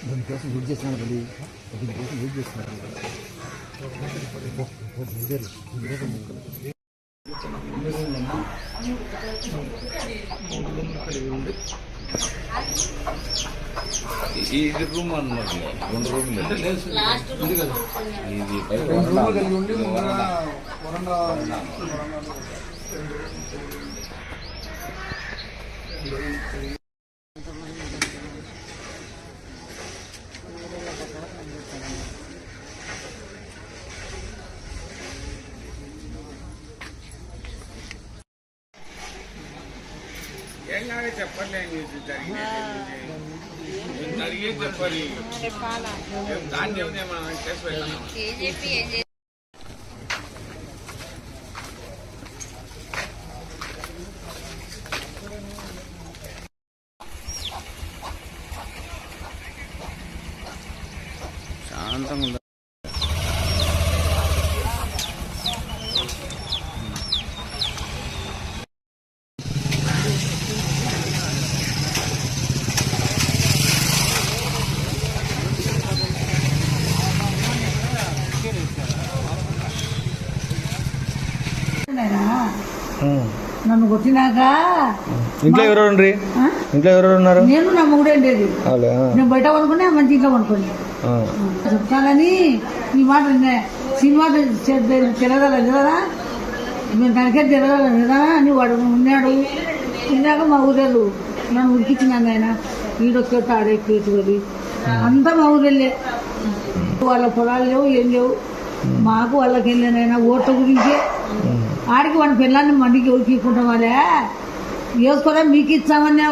దీనికోసం వెయిట్ చేస్తున్నారు మళ్ళీ దీనికోసం వెయిట్ చేస్తున్నారు ఇది రూమ్ అన్నది 2 రూములు ఇది కలిగి ఉండి వరండా చెప్పండి జరిగే చెప్పాలి దాన్ని ఏమైనా చేసి పెట్టాను. శాంతంగా ఉందా నన్ను కొట్టినాక ఇంట్లో ఎవరెవరు ఇంట్లో ఎవరెవరు ఉన్నారు? నేను నా మొగుడే ఉండేది. నేను బయట పడుకునే మంచి ఇంట్లో పడుకోండి చెప్తానని ఈ మాట సినిమా తిరగలేదు కదా మేము తనకే తిరగలేదు కదా అని వాడు ఉన్నాడు. తిన్నాక మా ఊరేళ్ళు నన్ను ఉడికిచ్చినాను ఆయన ఈడొచ్చేట ఆడెక్కేసుకొని అంతా మా ఊరెళ్ళే. వాళ్ళ పొలాలు లేవు ఏం లేవు, మాకు వాళ్ళకి వెళ్ళానైనా ఓట్ల గురించే. ఆడికి వాడి పిల్లల్ని మండికి ఎవరికి ఇచ్చుకుంటాం వాళ్ళే వేసుకోరా మీకు ఇచ్చామన్నా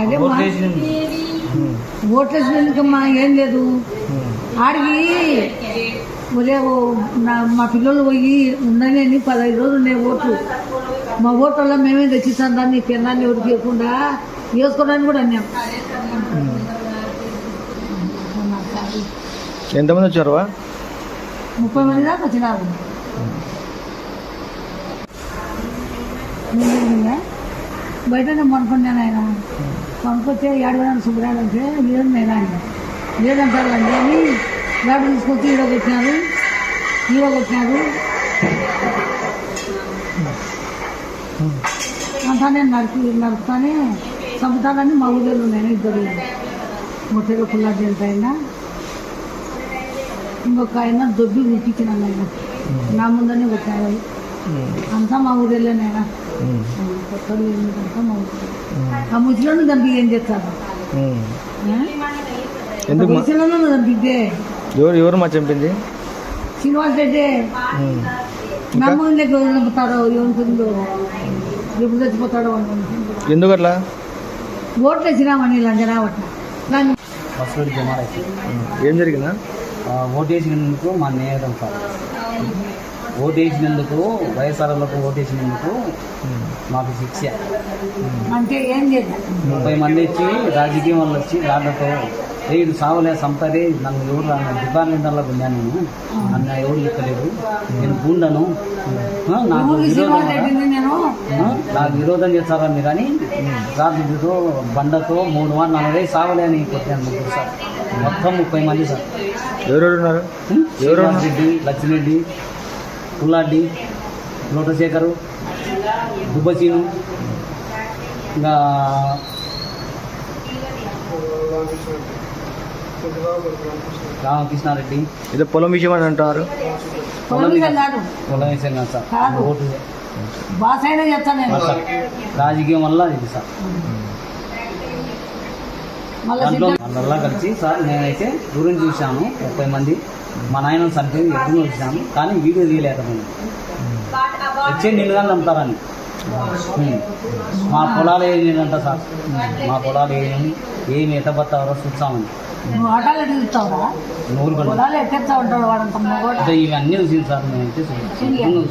అదే ఓట్లేసినందుకమ్మా ఏం లేదు. ఆడికి మా పిల్లలు పోయి ఉండని 15 రోజులు ఉన్నాయి ఓట్లు. మా ఓట్లలో మేమే తెచ్చిస్తాం దాన్ని పిల్లల్ని ఎవరికి ఇవ్వకుండా వేసుకోవడానికి కూడా అన్నాం. ఎంతమంది వచ్చారు? 30 మంది దాకా వచ్చినారు. బయటనే కొనుక్కున్నాను. ఆయన కొనుక్కొచ్చే 7 వేల శుభ్రాలు అంటే లేదు నేను ఆయన లేదంటారండి అని ఏడు తీసుకొచ్చి ఈడకొచ్చినారు. అంతా నేను నడుపుతానే చంపుతానని మా ఊళ్ళో నేను 2 మొట్టలో పుల్లా జంతైనా ఇంకొక ఆయన దొబ్బి ఉడికిచ్చినాను. ఆయన నా ముందనే కొట్టారు. అంతా మా ఊరేళ్ళేనైనా కొత్తలు అంతా మా ఊరు. ఆ ముసలిని చంపి ఏం చేస్తారు? ముసలిని చంపితే ఎవరు మా చంపింది? శ్రీనివాస్ రెడ్డి. నా ముందే చంపుతారో ఏముంటుందో ఎప్పుడు చచ్చిపోతాడో ఎందుకు అట్లా ఓట్లు వేసినామని లంజనావట్ల. ఏం జరిగిందా? ఓటేసినందుకు మా నేరం సార్ ఓటేసినందుకు వైఎస్ఆర్లకు ఓటేసినందుకు మాకు శిక్ష. అంటే ఏం చేయాలి? 30 మంది వచ్చి రాజకీయం వాళ్ళు వచ్చి రాళ్లతో ఇది సావలే సంపదే నన్ను ఎవరు డిపార్ట్మెంట్లో ఉన్నాను నేను నన్ను ఎవరు ఇక్కలేదు నేను గుండను నాకు విరోధం చేస్తారా మీరు అని రాత్రితో బండతో 3 వారు 40 సావలే అని కొట్టాను. 3 సార్ మొత్తం 30 మంది సార్. ఎవరెవరు ఉన్నారు? ఎవరు శ్రీనివాస్ రెడ్డి, లక్ష్మిరెడ్డి, పుల్లాడ్డి, లోటశేఖరు, దుబ్బచీను, ఇంకా రామకృష్ణారెడ్డి. ఏదో పొలం విషయం అని అంటున్నారు. పొలం మీద కాదు పొలం విషయం కాదు సార్, కాదు. ఓటు బాస్ అయినా చెప్తాను నేను. సార్. రాజకీయం వల్ల ఇది సార్. మళ్ళీ దాంట్లో వాళ్ళల్లా కలిసి సార్ నేనైతే దూరం చూశాను 30 మంది. మా నాయన చనిపోయి ఎప్పుడు చూశాను, కానీ వీడియో తీయలేకపోయింది. వచ్చే నిలుగా నమ్ముతారని. మా పొలాలు ఏంటంట సార్, మా పొలాలు ఏమి ఎట్టబత్తారో చూస్తామని. నువ్వు ఆటోలు ఎటు ఇస్తావురా? నూరు గంటలు పొలాలు ఎట్టేస్తా ఉంటాడు వాడంత మగవాడు. అంటే ఇవన్నీ చూసింది సార్ నేనైతే చూసాను.